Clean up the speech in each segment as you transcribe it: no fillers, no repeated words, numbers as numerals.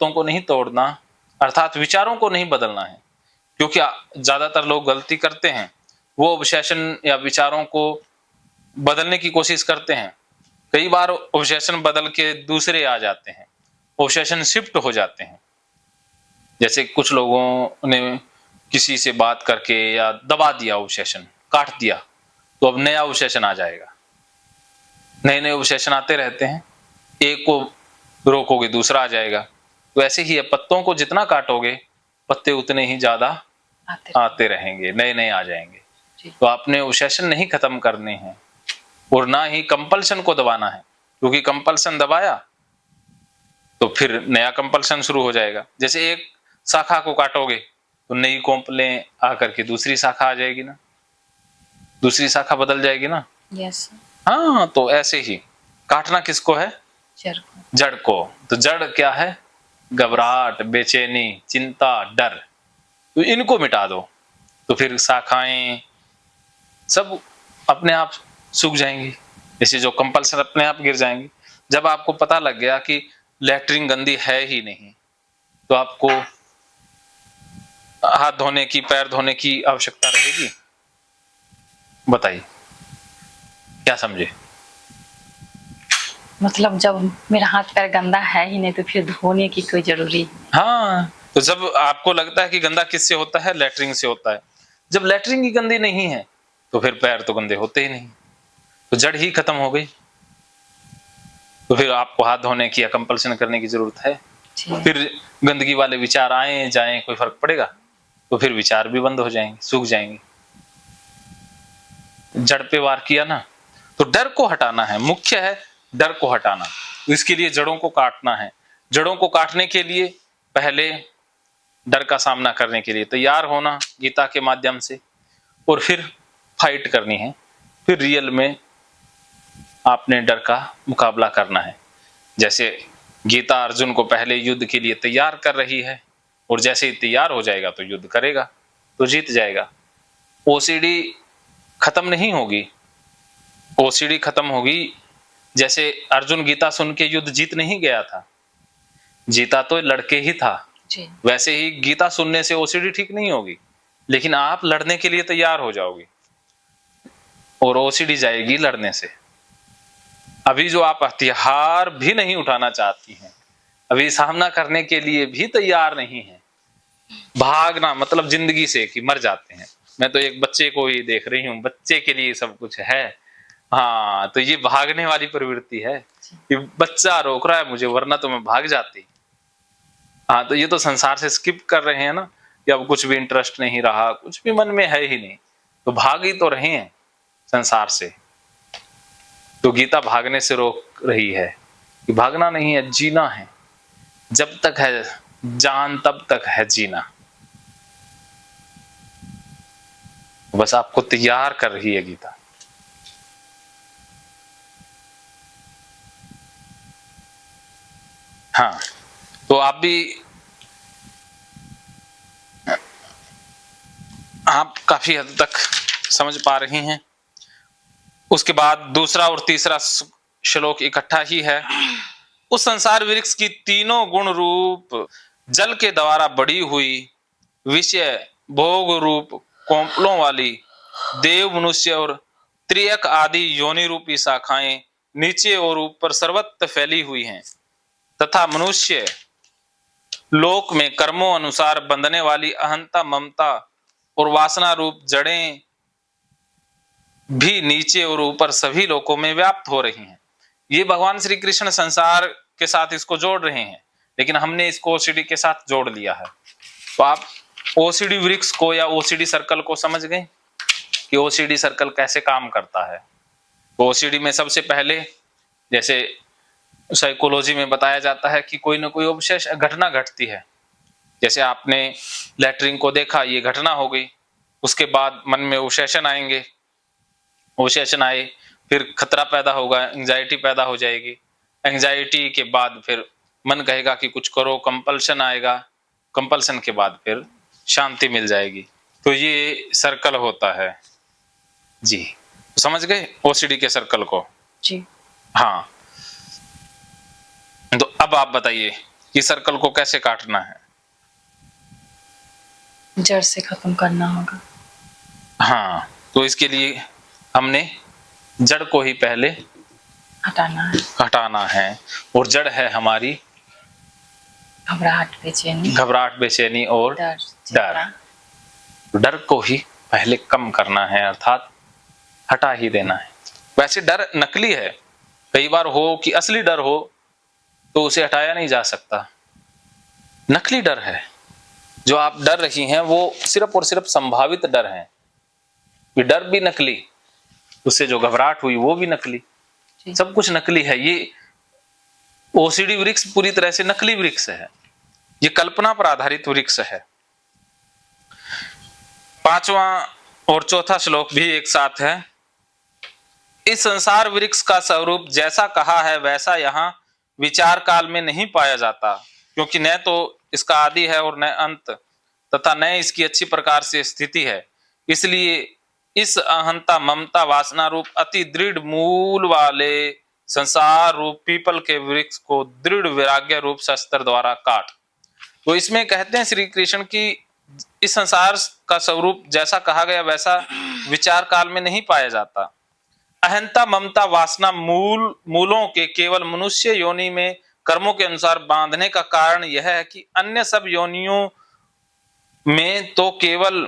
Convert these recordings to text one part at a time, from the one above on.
पत्तों को नहीं तोड़ना, अर्थात विचारों को नहीं बदलना है, क्योंकि ज्यादातर लोग गलती करते हैं, वो ऑब्सेशन या विचारों को बदलने की कोशिश करते हैं। कई बार ऑब्सेशन बदल के दूसरे आ जाते हैं, ऑब्सेशन शिफ्ट हो जाते हैं। जैसे कुछ लोगों ने किसी से बात करके या दबा दिया, ऑब्सेशन काट दिया, तो अब नया ऑब्सेशन आ जाएगा। नए नए ऑब्सेशन आते रहते हैं, एक को रोकोगे दूसरा आ जाएगा। तो ऐसे ही है, पत्तों को जितना काटोगे पत्ते उतने ही ज्यादा आते रहेंगे, नए नए आ जाएंगे। तो आपने ऑब्सेशन नहीं खत्म करने हैं और ना ही कंपल्शन को दबाना है, क्योंकि कंपल्शन दबाया तो फिर नया कंपल्शन शुरू हो जाएगा। जैसे एक शाखा को काटोगे तो नई कोंपलें आकर के दूसरी शाखा आ जाएगी ना, दूसरी शाखा बदल जाएगी ना। यस। हाँ, तो ऐसे ही काटना किसको है? जड़ को। तो जड़ क्या है? घबराहट, बेचैनी, चिंता, डर। तो इनको मिटा दो तो फिर शाखाएं सब अपने आप सूख जाएंगी, जैसे जो कंपल्सन अपने आप गिर जाएंगी। जब आपको पता लग गया कि लैट्रिन गंदी है ही नहीं, तो आपको हाथ धोने की, पैर धोने की आवश्यकता रहेगी? बताइए, क्या समझे? मतलब जब मेरा हाथ पैर गंदा है ही नहीं तो फिर धोने की कोई जरूरी नहीं। हाँ, तो जब आपको लगता है कि गंदा किससे होता है? लैट्रिन से होता है। जब लैट्रिन ही गंदी नहीं है तो फिर पैर तो गंदे होते ही नहीं, तो जड़ ही खत्म हो गई। तो फिर आपको हाथ धोने की या कंपल्सन करने की जरूरत है? फिर गंदगी वाले विचार आए जाएं, कोई फर्क पड़ेगा? तो फिर विचार भी बंद हो जाएंगे, सूख जाएंगे। जड़ पे वार किया ना। तो डर को हटाना है, मुख्य है डर को हटाना। इसके लिए जड़ों को काटना है। जड़ों को काटने के लिए पहले डर का सामना करने के लिए तैयार होना गीता के माध्यम से, और फिर फाइट करनी है। फिर रियल में आपने डर का मुकाबला करना है। जैसे गीता अर्जुन को पहले युद्ध के लिए तैयार कर रही है, और जैसे ही तैयार हो जाएगा तो युद्ध करेगा, तो जीत जाएगा। ओसीडी खत्म नहीं होगी। ओसीडी खत्म होगी, जैसे अर्जुन गीता सुन के युद्ध जीत नहीं गया था, जीता तो लड़के ही था। वैसे ही गीता सुनने से ओसीडी ठीक नहीं होगी, लेकिन आप लड़ने के लिए तैयार हो जाओगे और ओसीडी जाएगी लड़ने से। अभी जो आप हथियार भी नहीं उठाना चाहती हैं, अभी सामना करने के लिए भी तैयार नहीं है, भागना मतलब जिंदगी से कि मर जाते हैं। मैं तो एक बच्चे को ही देख रही हूँ, बच्चे के लिए सब कुछ है। हाँ, तो ये भागने वाली प्रवृत्ति है कि बच्चा रोक रहा है मुझे, वरना तो मैं भाग जाती। हाँ, तो ये तो संसार से स्किप कर रहे हैं ना, कि अब कुछ भी इंटरेस्ट नहीं रहा, कुछ भी मन में है ही नहीं, तो भाग ही तो रहे हैं संसार से। तो गीता भागने से रोक रही है कि भागना नहीं है, जीना है। जब तक है जान तब तक है जीना। बस आपको तैयार कर रही है गीता। हाँ, तो आप भी, आप काफी हद तक समझ पा रही हैं। उसके बाद दूसरा और तीसरा श्लोक इकट्ठा ही है। उस संसार वृक्ष की तीनों गुण रूप जल के द्वारा बढ़ी हुई विषय भोग रूप कोंपलों वाली देव, मनुष्य और त्रियक आदि योनि रूपी शाखाएं नीचे और ऊपर सर्वत्र फैली हुई हैं, तथा मनुष्य लोक में कर्मों अनुसार बंधने वाली अहंता, ममता और वासना रूप जड़ें भी नीचे और ऊपर सभी लोकों में व्याप्त हो रही हैं। ये भगवान श्री कृष्ण संसार के साथ इसको जोड़ रहे हैं, लेकिन हमने इसको ओसीडी के साथ जोड़ लिया है। तो आप ओसीडी वृक्ष को या ओसीडी सर्कल को समझ गए कि ओसीडी सर्कल कैसे काम करता है। तो ओसीडी में सबसे पहले, जैसे साइकोलॉजी में बताया जाता है कि कोई ना कोई ऑब्सेस घटना घटती है। जैसे आपने लैट्रिन को देखा, ये घटना हो गई, उसके बाद मन में ऑब्सेशन आएंगे, ऑब्सेशन आए फिर खतरा पैदा होगा, एंजाइटी पैदा हो जाएगी, एंजाइटी के बाद फिर मन कहेगा कि कुछ करो, कंपल्शन आएगा, कंपल्शन के बाद फिर शांति मिल जाएगी। तो ये सर्कल होता है जी। तो समझ गए ओसीडी के सर्कल को? जी। हाँ, तो अब आप बताइए कि सर्कल को कैसे काटना है। जड़ से खत्म करना होगा। हाँ, तो इसके लिए हमने जड़ को ही पहले हटाना है और जड़ है हमारी घबराहट, बेचैनी और डर। डर को ही पहले कम करना है, अर्थात हटा ही देना है। वैसे डर नकली है, कई बार हो कि असली डर हो तो उसे हटाया नहीं जा सकता। नकली डर है, जो आप डर रही हैं वो सिर्फ और सिर्फ संभावित डर है। डर भी नकली, उससे जो घबराहट हुई वो भी नकली, सब कुछ नकली है। ये ओसीडी वृक्ष पूरी तरह से नकली वृक्ष है, ये कल्पना पर आधारित वृक्ष है। 5वां और चौथा श्लोक भी एक साथ है। इस संसार वृक्ष का स्वरूप जैसा कहा है वैसा यहाँ विचार काल में नहीं पाया जाता, क्योंकि न तो इसका आदि है और न अंत, तथा न इसकी अच्छी प्रकार से स्थिति है। इसलिए इस अहंता ममता वासना रूप अति दृढ़ मूल वाले संसार रूप पीपल के वृक्ष को दृढ़ वैराग्य रूप शस्त्र द्वारा काट। तो इसमें कहते हैं श्री कृष्ण की इस संसार का स्वरूप जैसा कहा गया वैसा विचार काल में नहीं पाया जाता। अहंता ममता वासना मूलों के केवल मनुष्य योनि में कर्मों के अनुसार बांधने का कारण यह है कि अन्य सब योनियों में तो केवल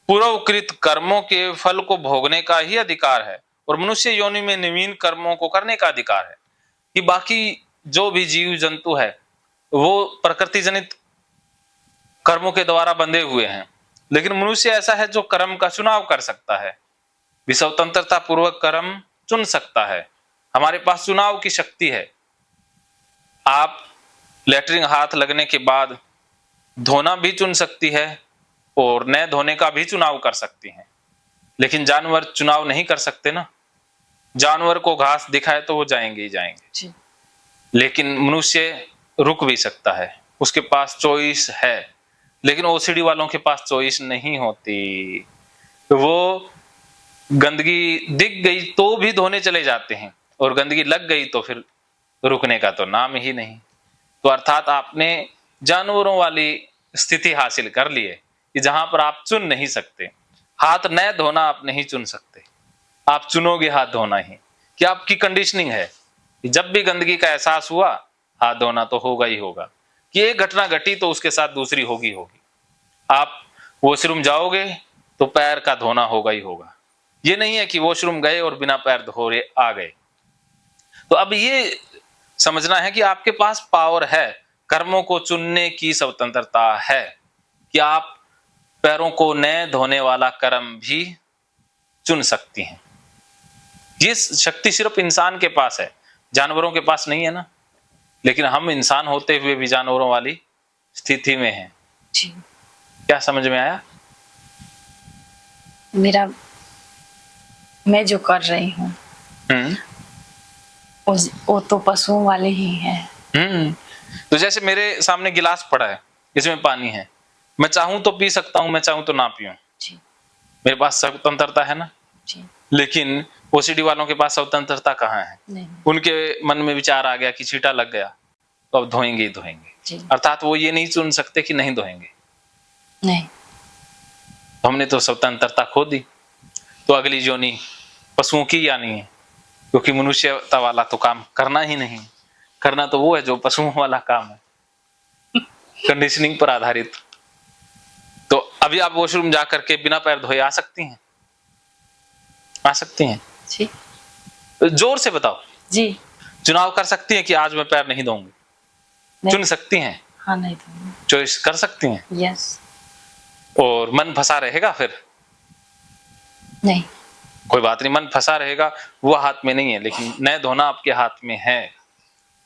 पूर्वकृत कर्मों के फल को भोगने का ही अधिकार है और मनुष्य योनि में नवीन कर्मों को करने का अधिकार है। कि बाकी जो भी जीव जंतु है वो प्रकृति जनित कर्मों के द्वारा बंधे हुए हैं, लेकिन मनुष्य ऐसा है जो कर्म का चुनाव कर सकता है, स्वतंत्रता पूर्वक कर्म चुन सकता है। हमारे पास चुनाव की शक्ति है। आप लेटरिन हाथ लगने के बाद धोना भी चुन सकती है और न धोने का भी चुनाव कर सकती हैं, लेकिन जानवर चुनाव नहीं कर सकते ना। जानवर को घास दिखाए तो वो जाएंगे ही जाएंगे, लेकिन मनुष्य रुक भी सकता है, उसके पास चॉइस है। लेकिन ओसीडी वालों के पास चॉइस नहीं होती, तो वो गंदगी दिख गई तो भी धोने चले जाते हैं और गंदगी लग गई तो फिर रुकने का तो नाम ही नहीं। तो अर्थात आपने जानवरों वाली स्थिति हासिल कर ली है कि जहां पर आप चुन नहीं सकते। हाथ न धोना आप नहीं चुन सकते, आप चुनोगे हाथ धोना ही। कि आपकी कंडीशनिंग है कि जब भी गंदगी का एहसास हुआ हाथ धोना तो होगा ही होगा, कि एक घटना घटी तो उसके साथ दूसरी होगी होगी। आप वॉशरूम जाओगे तो पैर का धोना होगा ही होगा। ये नहीं है कि वॉशरूम गए और बिना पैर धोए आ गए। तो अब ये समझना है कि आपके पास पावर है, कर्मों को चुनने की स्वतंत्रता है कि आप पैरों को न धोने वाला कर्म भी चुन सकती हैं। ये शक्ति सिर्फ इंसान के पास है, जानवरों के पास नहीं है ना। लेकिन हम इंसान होते हुए भी जानवरों वाली स्थिति में हैं। क्या समझ में आया? मैं जो कर रही हूँ वो तो पशुओं वाले ही हैं। तो जैसे मेरे सामने गिलास पड़ा है, इसमें पानी है, मैं चाहूं तो पी सकता हूं, मैं चाहूं तो ना पीऊं। मेरे पास स्वतंत्रता है ना। लेकिन ओसीडी वालों के पास स्वतंत्रता कहाँ है? उनके मन में विचार आ गया कि छींटा लग गया तो अब धोएंगे ही धोएंगे, अर्थात वो ये नहीं चुन सकते कि नहीं धोएंगे। नहीं, तो हमने तो स्वतंत्रता खो दी। तो अगली योनि पशुओं की आनी है, क्योंकि मनुष्यता वाला तो काम करना ही नहीं। करना तो वो है जो पशुओं वाला काम है, कंडीशनिंग पर आधारित। तो अभी आप वॉशरूम जा करके बिना पैर धोए आ सकती हैं? आ सकती हैं जी। जोर से बताओ जी। चुनाव कर सकती हैं कि आज मैं पैर नहीं धोऊंगी? चुन सकती हैं? हाँ, नहीं धोऊंगी। चॉइस कर सकती हैं? यस। और मन फंसा रहेगा फिर? नहीं, कोई बात नहीं, मन फंसा रहेगा, वो हाथ में नहीं है, लेकिन न धोना आपके हाथ में है।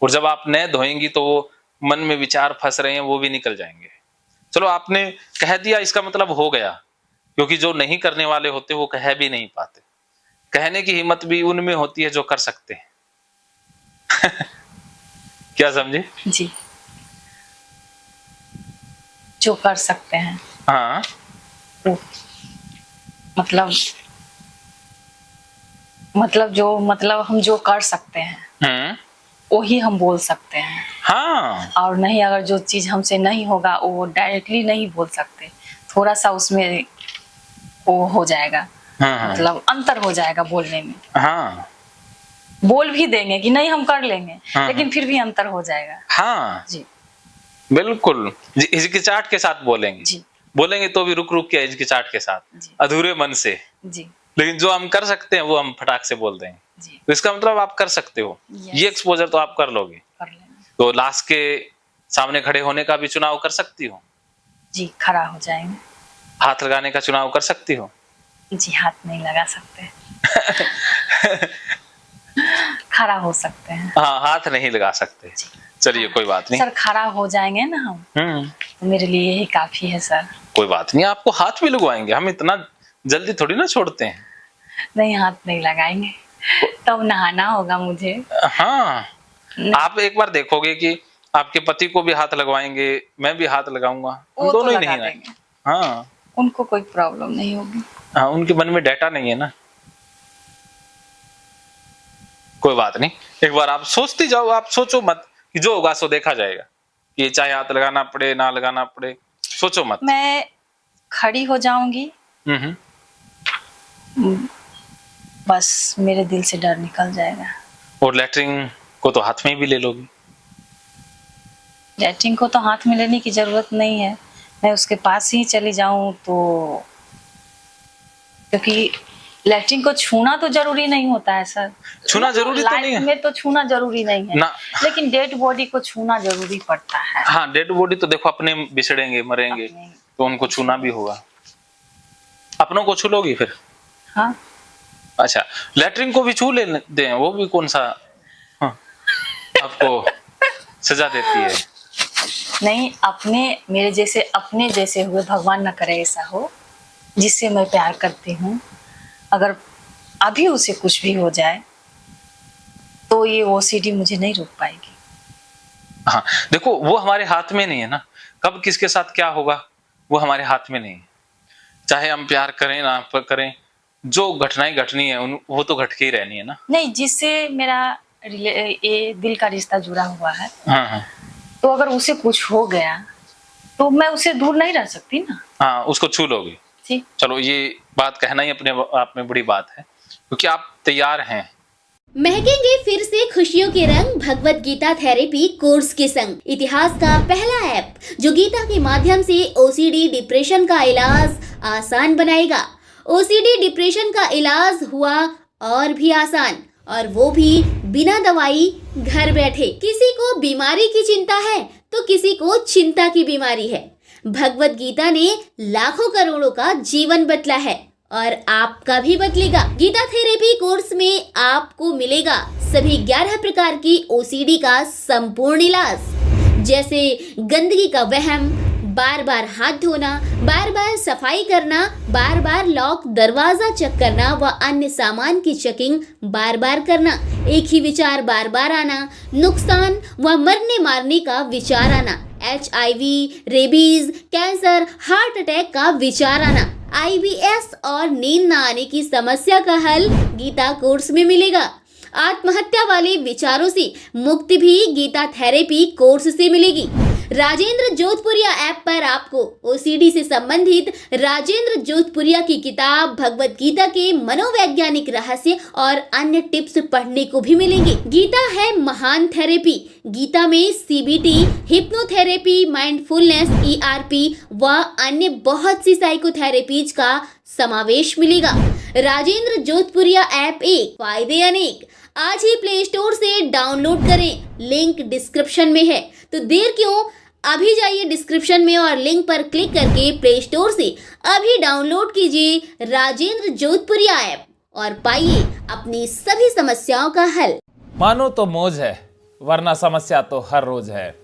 और जब आप न धोएंगी तो वो मन में विचार फंस रहे हैं वो भी निकल जाएंगे। चलो आपने कह दिया, इसका मतलब हो गया, क्योंकि जो नहीं करने वाले होते वो कह भी नहीं पाते। कहने की हिम्मत भी उनमें होती है जो कर सकते हैं। क्या समझे? जी, जो कर सकते हैं। हाँ, मतलब हम जो कर सकते हैं वही हम बोल सकते हैं। हाँ और नहीं, अगर जो चीज हमसे नहीं होगा वो डायरेक्टली नहीं बोल सकते, थोड़ा सा उसमें वो हो जाएगा, हाँ मतलब अंतर हो जाएगा बोलने में। हाँ बोल भी देंगे कि नहीं हम कर लेंगे, हाँ, लेकिन फिर भी अंतर हो जाएगा। हाँ जी बिल्कुल, हिचकिचाहट के साथ बोलेंगे। जी बोलेंगे तो भी रुक रुक के हिचकिचाहट के साथ, जी अधूरे मन से। जी लेकिन जो हम कर सकते हैं वो हम फटाक से बोल देंगे। जी तो इसका मतलब आप कर सकते हो, Yes. ये एक्सपोजर तो आप कर लोगे। कर लेंगे। तो लाश के सामने खड़े होने का भी चुनाव कर सकती हो, जी खड़ा हो जाएंगे। हाथ लगाने का चुनाव कर सकती हो। जी हाथ नहीं लगा सकते, खड़ा हो सकते हैं। हाँ हाथ नहीं लगा सकते। चलिए कोई बात नहीं सर खड़ा हो जाएंगे ना हम, तो मेरे लिए यही काफी है सर। कोई बात नहीं, आपको हाथ भी लगवाएंगे, हम इतना जल्दी थोड़ी ना छोड़ते हैं। नहीं हाथ नहीं लगाएंगे, तब नहाना होगा मुझे। हाँ आप एक बार देखोगे कि आपके पति को भी हाथ लगवाएंगे, मैं भी हाथ लगाऊंगा, हम वो तो दोनों ही लगा नहीं आएंगे। देंगे, हाँ उनको कोई प्रॉब्लम नहीं होगी। हाँ उनके मन में डाटा नहीं है ना। कोई बात नहीं, एक बार आप सोचती जाओ, आप सोचो मत कि जो होगा सो देखा जाएगा, ये चाहे हाथ लगाना पड़े ना लगाना पड़े, सोचो मत। मैं खड़ी हो जाऊंगी, हम्म बस मेरे दिल से डर निकल जाएगा। और लेटरिन को तो हाथ में भी ले लोगी। लैट्रिन को तो हाथ में लेने की जरूरत नहीं है, मैं उसके पास ही चली जाऊं तो, क्योंकि लैट्रिन को छूना तो जरूरी नहीं होता है सर। छूना जरूरी तो नहीं है लाइफ में तो छूना जरूरी नहीं है ना। लेकिन डेड बॉडी को छूना जरूरी पड़ता है। हाँ डेड बॉडी तो देखो अपने बिछड़ेंगे मरेंगे, अपने- तो उनको छूना भी होगा। अपनों को छू लोगी फिर? हाँ अच्छा लेटरिन को भी छू ले दें, वो भी कौन सा हाँ, आपको सजा देती है? नहीं, अपने मेरे जैसे अपने जैसे हुए, भगवान न करे ऐसा हो, जिससे मैं प्यार करती हूँ, अगर अभी उसे कुछ भी हो जाए तो ये ओसीडी मुझे नहीं रोक पाएगी। हाँ देखो वो हमारे हाथ में नहीं है ना, कब किसके साथ क्या होगा वो हमारे हाथ में नहीं है। चाहे हम प्यार करें ना करें, जो घटनाएं घटनी है वो तो घट के ही रहनी है ना। नहीं, जिससे मेरा ये दिल का रिश्ता जुड़ा हुआ है, हाँ हाँ तो अगर उसे कुछ हो गया तो मैं उसे दूर नहीं रह सकती ना। हाँ उसको छू लोगे। जी चलो ये बात कहना ही अपने आप में बड़ी बात है, क्योंकि आप तैयार हैं। महकेंगे फिर से खुशियों के रंग भगवत गीता थेरेपी कोर्स के संग। इतिहास का पहला ऐप जो गीता के माध्यम से ओसीडी डिप्रेशन का इलाज आसान बनाएगा। ओसीडी डिप्रेशन का इलाज हुआ और भी आसान, और वो भी बिना दवाई, घर बैठे। किसी को बीमारी की चिंता है तो किसी को चिंता की बीमारी है। भगवत गीता ने लाखों करोड़ों का जीवन बदला है और आपका भी बदलेगा। गीता थेरेपी कोर्स में आपको मिलेगा सभी 11 प्रकार की ओसीडी का संपूर्ण इलाज, जैसे गंदगी का वहम, बार बार हाथ धोना, बार बार सफाई करना, बार बार लॉक दरवाजा चेक करना व अन्य सामान की चेकिंग बार बार करना, एक ही विचार बार बार आना, नुकसान व मरने मारने का विचार आना, HIV, rabies, cancer, heart attack का विचार आना, IBS और नींद न आने की समस्या का हल गीता कोर्स में मिलेगा। आत्महत्या वाले विचारों से मुक्ति भी गीता थेरेपी कोर्स से मिलेगी। राजेंद्र जोधपुरिया ऐप पर आपको ओसीडी से संबंधित राजेंद्र जोधपुरिया की किताब भगवत गीता के मनोवैज्ञानिक रहस्य और अन्य टिप्स पढ़ने को भी मिलेंगे। गीता है महान थेरेपी। गीता में CBT, हिप्नोथेरेपी, माइंडफुलनेस, ERP व अन्य बहुत सी साइकोथेरेपीज का समावेश मिलेगा। राजेंद्र जोधपुरिया ऐप एक, फायदे अनेक। आज ही प्ले स्टोर से डाउनलोड करें, लिंक डिस्क्रिप्शन में है। तो देर क्यों, अभी जाइए डिस्क्रिप्शन में और लिंक पर क्लिक करके प्ले स्टोर से अभी डाउनलोड कीजिए राजेंद्र जोधपुरिया ऐप और पाइए अपनी सभी समस्याओं का हल। मानो तो मौज है, वरना समस्या तो हर रोज है।